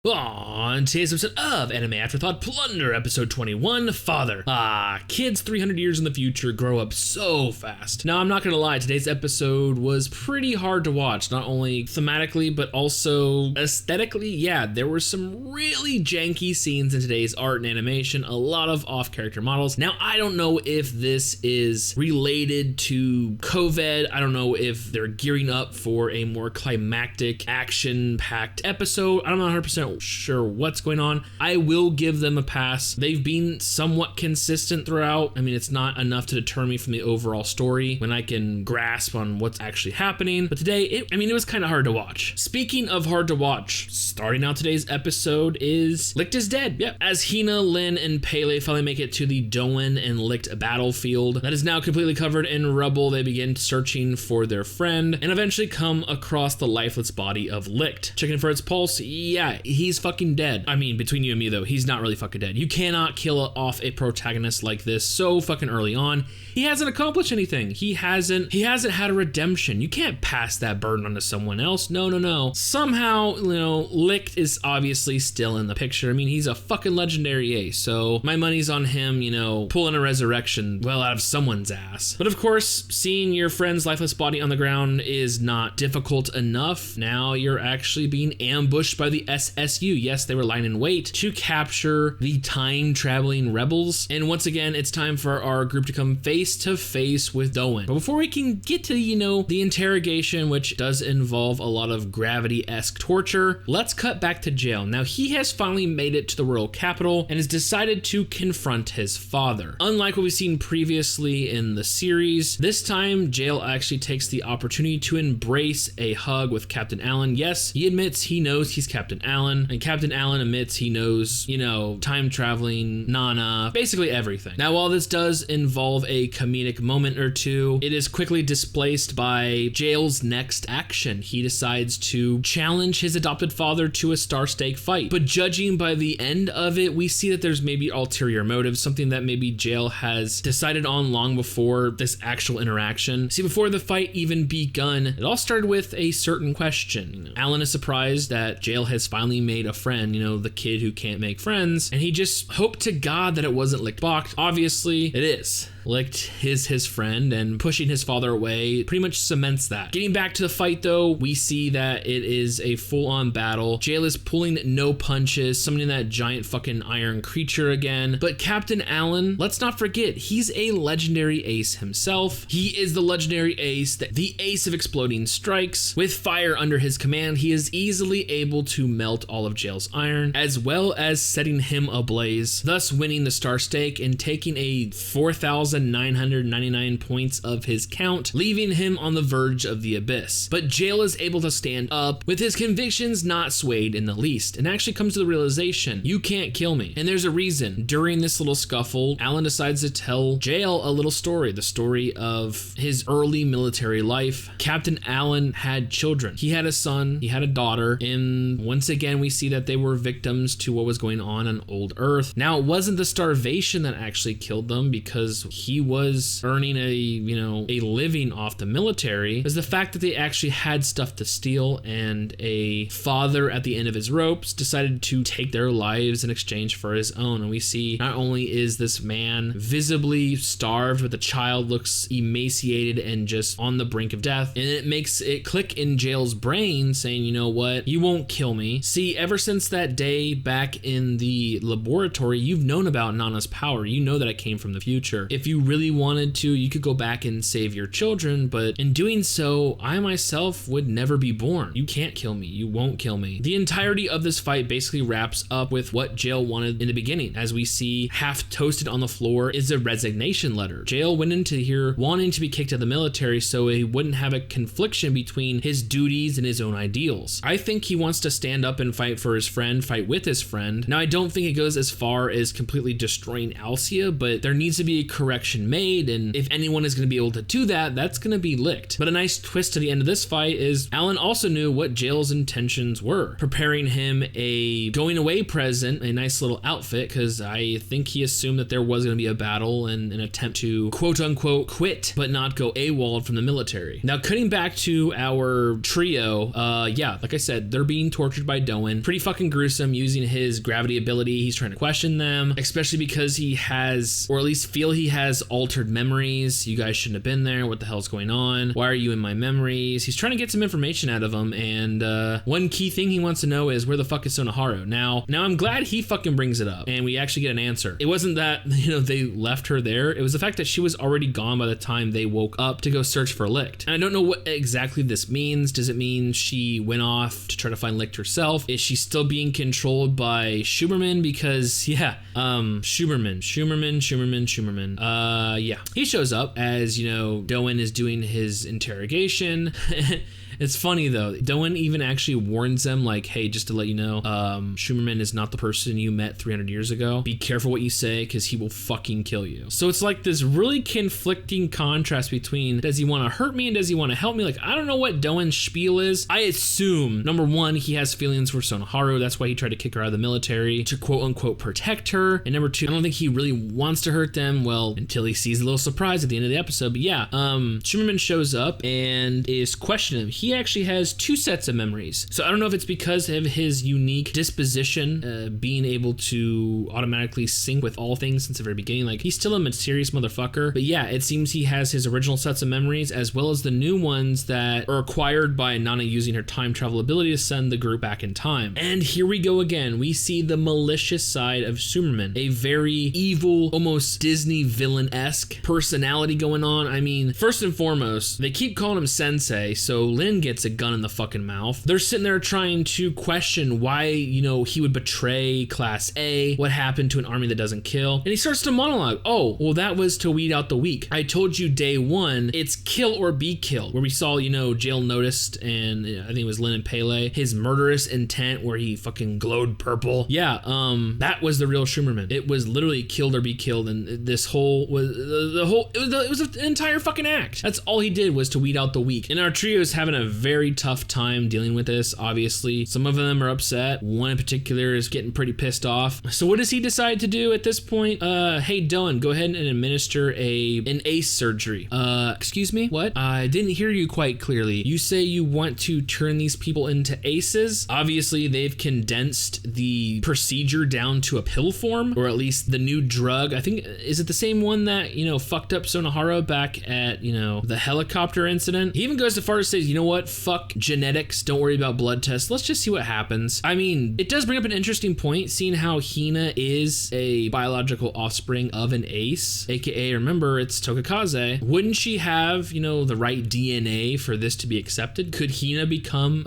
On today's episode of Anime Afterthought, Plunderer, episode 21, Father. Kids 300 years in the future grow up so fast. Now, I'm not gonna lie, today's episode was pretty hard to watch, not only thematically, but also aesthetically. Yeah, there were some really janky scenes in today's art and animation, a lot of off-character models. Now, I don't know if this is related to COVID. I don't know if they're gearing up for a more climactic, action-packed episode. I'm not 100% sure what's going on. I will give them a pass. They've been somewhat consistent throughout. I mean, it's not enough to deter me from the overall story when I can grasp on what's actually happening. But today, it was kind of hard to watch. Speaking of hard to watch, starting out today's episode is Licht is dead. Yep. As Hina, Lin, and Pele finally make it to the Doan and Licht battlefield that is now completely covered in rubble, they begin searching for their friend and eventually come across the lifeless body of Licht. Checking for its pulse, yeah, he's fucking dead. I mean, between you and me though, he's not really fucking dead. You cannot kill off a protagonist like this so fucking early on. He hasn't accomplished anything. He hasn't had a redemption. You can't pass that burden onto someone else. No. Somehow, Licht is obviously still in the picture. I mean, he's a fucking legendary ace, so my money's on him, pulling a resurrection well out of someone's ass. But of course, seeing your friend's lifeless body on the ground is not difficult enough. Now you're actually being ambushed by the SSU. Yes, they were lying in wait to capture the time-traveling rebels. And once again, it's time for our group to come face to face with Doan. But before we can get to, the interrogation, which does involve a lot of gravity-esque torture, let's cut back to jail. Now, he has finally made it to the royal capital and has decided to confront his father. Unlike what we've seen previously in the series, this time, Jail actually takes the opportunity to embrace a hug with Captain Allen. Yes, he admits he knows he's Captain Allen, and Captain Allen admits he knows, time traveling, Nana, basically everything. Now, while this does involve a comedic moment or two, it is quickly displaced by Jail's next action. He decides to challenge his adopted father to a star stake fight. But judging by the end of it, we see that there's maybe ulterior motives, something that maybe Jail has decided on long before this actual interaction. See, before the fight even begun, it all started with a certain question. Allen is surprised that Jail has finally made a friend, the kid who can't make friends, and he just hoped to God that it wasn't Licht Bach. Obviously, it is. Licht is his friend, and pushing his father away pretty much cements that. Getting back to the fight though, we see that it is a full-on battle. Jail is pulling no punches, summoning that giant fucking iron creature again. But Captain Allen, let's not forget, he's a legendary ace himself. He is the legendary ace, the ace of exploding strikes. With fire under his command, he is easily able to melt all of Jail's iron, as well as setting him ablaze, thus winning the star stake and taking a 4,999 points of his count, leaving him on the verge of the abyss. But Jail is able to stand up, with his convictions not swayed in the least, and actually comes to the realization, you can't kill me. And there's a reason. During this little scuffle, Allen decides to tell Jail a little story, the story of his early military life. Captain Allen had children. He had a son, he had a daughter, and once again we see that they were victims to what was going on old Earth. Now, it wasn't the starvation that actually killed them, because he was earning a living off the military. It was the fact that they actually had stuff to steal, and a father at the end of his ropes decided to take their lives in exchange for his own. And we see not only is this man visibly starved, but the child looks emaciated and just on the brink of death, and it makes it click in Jail's brain saying, you know what, you won't kill me. See, ever since that day back in the laboratory, you've known about Nana's power. You know that it came from the future. If you really wanted to, you could go back and save your children, but in doing so, I myself would never be born. You can't kill me. You won't kill me. The entirety of this fight basically wraps up with what Jail wanted in the beginning. As we see, half toasted on the floor is a resignation letter. Jail went into here wanting to be kicked out of the military so he wouldn't have a confliction between his duties and his own ideals. I think he wants to stand up and fight for his friend, fight with his friend. Now, I don't think it goes as far as completely destroying Alcia, but there needs to be a correct correction made, and if anyone is going to be able to do that, that's going to be Licht. But a nice twist to the end of this fight is Alan also knew what Jail's intentions were, preparing him a going away present, a nice little outfit, because I think he assumed that there was going to be a battle and an attempt to quote unquote quit but not go AWOL from the military. Now cutting back to our trio, yeah, like I said, they're being tortured by Doan. Pretty fucking gruesome, using his gravity ability. He's trying to question them, especially because he has, or at least feel he has, altered memories. You guys shouldn't have been there. What the hell's going on? Why are you in my memories? He's trying to get some information out of them, and one key thing he wants to know is where the fuck is Sonoharu? Now I'm glad he fucking brings it up and we actually get an answer. It wasn't that, they left her there. It was the fact that she was already gone by the time they woke up to go search for Licht. And I don't know what exactly this means. Does it mean she went off to try to find Licht herself? Is she still being controlled by Schuberman? Because yeah, Schuberman. Yeah, he shows up as, Doan is doing his interrogation. It's funny though, Doan even actually warns them, like, hey, just to let you know, Schumerman is not the person you met 300 years ago. Be careful what you say, because he will fucking kill you. So it's like this really conflicting contrast between, does he want to hurt me and does he want to help me? Like, I don't know what Doan's spiel is. I assume, number one, he has feelings for Sonoharu. That's why he tried to kick her out of the military, to quote unquote protect her. And number two, I don't think he really wants to hurt them, well, until he sees a little surprise at the end of the episode. But yeah, Schumerman shows up and is questioning him. He actually has two sets of memories. So I don't know if it's because of his unique disposition, being able to automatically sync with all things since the very beginning. Like, he's still a mysterious motherfucker. But yeah, it seems he has his original sets of memories as well as the new ones that are acquired by Nana using her time travel ability to send the group back in time. And here we go again. We see the malicious side of Schumerman, a very evil, almost Disney villain-esque personality going on. I mean, first and foremost, they keep calling him Sensei, so Lin gets a gun in the fucking mouth. They're sitting there trying to question why, he would betray Class A, what happened to an army that doesn't kill. And he starts to monologue. Oh, well, that was to weed out the weak. I told you day one, it's kill or be killed. Where we saw, Jail noticed, and I think it was Lin and Pele, his murderous intent where he fucking glowed purple. Yeah, that was the real Schumerman. It was literally killed or be killed, and this whole was it was an entire fucking act. That's all he did, was to weed out the weak. And our trio is having a very tough time dealing with this. Obviously, some of them are upset. One in particular is getting pretty pissed off. So what does he decide to do at this point? Hey Doan, go ahead and administer an ace surgery. Excuse me? What? I didn't hear you quite clearly. You say you want to turn these people into aces? Obviously, they've condensed the procedure down to a pill form, or at least the new drug. I think, is it the same one that, fucked up Sonohara back at, the helicopter incident? He even goes so far as to say, you know what? Fuck genetics. Don't worry about blood tests. Let's just see what happens. I mean, it does bring up an interesting point, seeing how Hina is a biological offspring of an ace, aka, remember, it's Tokakaze. Wouldn't she have, the right DNA for this to be accepted? Could Hina become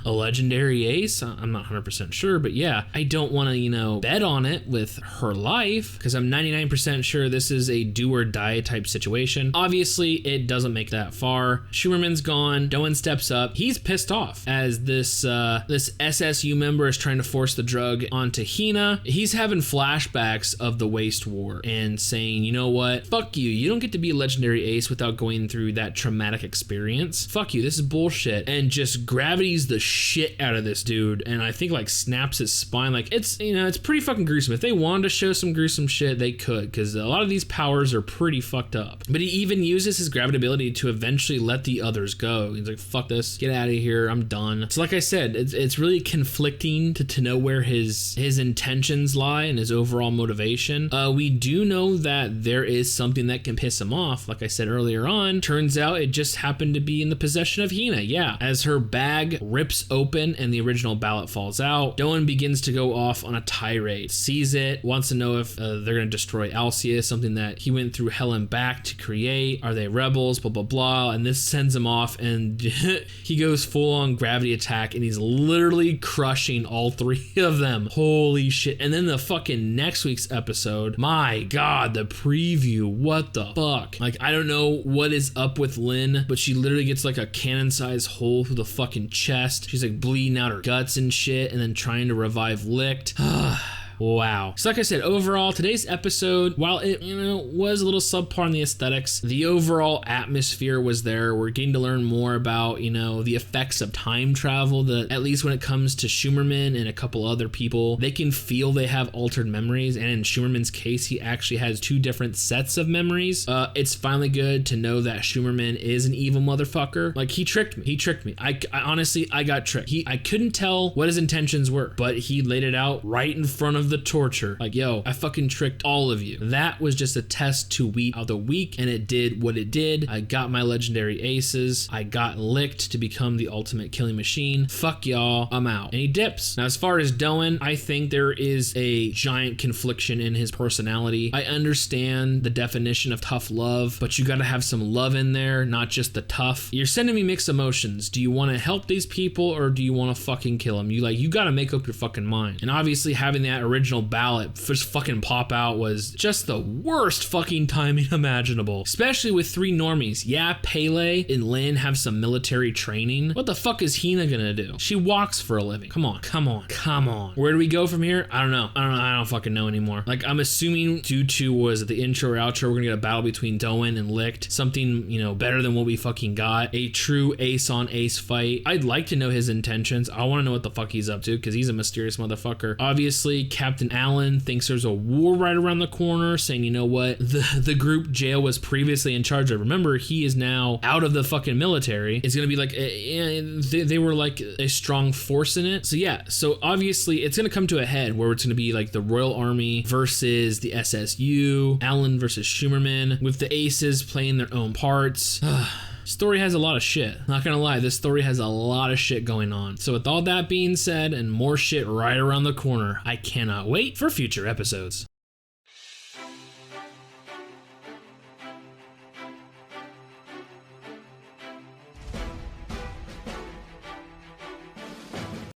a legendary ace? I'm not 100% sure, but yeah, I don't want to, bet on it with her life, because I'm 99% sure this is a do or die type situation. Obviously, it doesn't make that far. Schumerman's gone. Doan steps up. He's pissed off as this SSU member is trying to force the drug onto Hina. He's having flashbacks of the Waste War and saying, you know what? Fuck you. You don't get to be a legendary ace without going through that traumatic experience. Fuck you. This is bullshit. And just gravities the shit out of this dude, and I think snaps his spine. It's pretty fucking gruesome. If they wanted to show some gruesome shit, they could, because a lot of these powers are pretty fucked up. But he even uses his gravity ability to eventually let the others go. He's like, fuck this, get out of here, I'm done. So like I said, it's really conflicting to know where his intentions lie and his overall motivation. We do know that there is something that can piss him off. Like I said earlier on, turns out it just happened to be in the possession of Hina. Yeah, as her bag rips open and the original ballot falls out, Doan begins to go off on a tirade, sees it, wants to know if they're going to destroy Alcius, something that he went through hell and back to create. Are they rebels? Blah, blah, blah. And this sends him off, and he goes full on gravity attack, and he's literally crushing all three of them. Holy shit. And then the fucking next week's episode, my God, the preview, what the fuck? I don't know what is up with Lin, but she literally gets a cannon-sized hole through the fucking chest. She's bleeding out her guts and shit, and then trying to revive Licht. Wow. So like I said, overall, today's episode, while it, was a little subpar in the aesthetics, the overall atmosphere was there. We're getting to learn more about, the effects of time travel, that at least when it comes to Schumerman and a couple other people, they can feel they have altered memories. And in Schumerman's case, he actually has 2 different sets of memories. It's finally good to know that Schumerman is an evil motherfucker. Like, he tricked me. I honestly, I got tricked. I couldn't tell what his intentions were, but he laid it out right in front of the torture. Like, yo, I fucking tricked all of you. That was just a test to weed out the weak, and it did what it did. I got my legendary aces. I got licked to become the ultimate killing machine. Fuck y'all, I'm out. And he dips. Now, as far as Doan, I think there is a giant confliction in his personality. I understand the definition of tough love, but you gotta have some love in there, not just the tough. You're sending me mixed emotions. Do you want to help these people, or do you want to fucking kill them? You gotta make up your fucking mind. And obviously having that original ballot just fucking pop out was just the worst fucking timing imaginable, especially with 3 normies. Yeah, Pele and Lynn have some military training. What the fuck is Hina gonna do? She walks for a living. Come on. Where do we go from here? I don't know. I don't fucking know anymore. Like, I'm assuming due to, was it the intro or outro, we're gonna get a battle between Doan and Licht. Something, better than what we fucking got. A true ace on ace fight. I'd like to know his intentions. I want to know what the fuck he's up to, because he's a mysterious motherfucker. Obviously, Captain Allen thinks there's a war right around the corner, saying, you know what, the group Jail was previously in charge of. Remember, he is now out of the fucking military. It's gonna be like, they were like a strong force in it. So yeah, so obviously it's gonna come to a head where it's gonna be like the Royal Army versus the SSU, Allen versus Schumerman, with the aces playing their own parts. Story has a lot of shit. Not gonna lie, this story has a lot of shit going on. So with all that being said, and more shit right around the corner, I cannot wait for future episodes.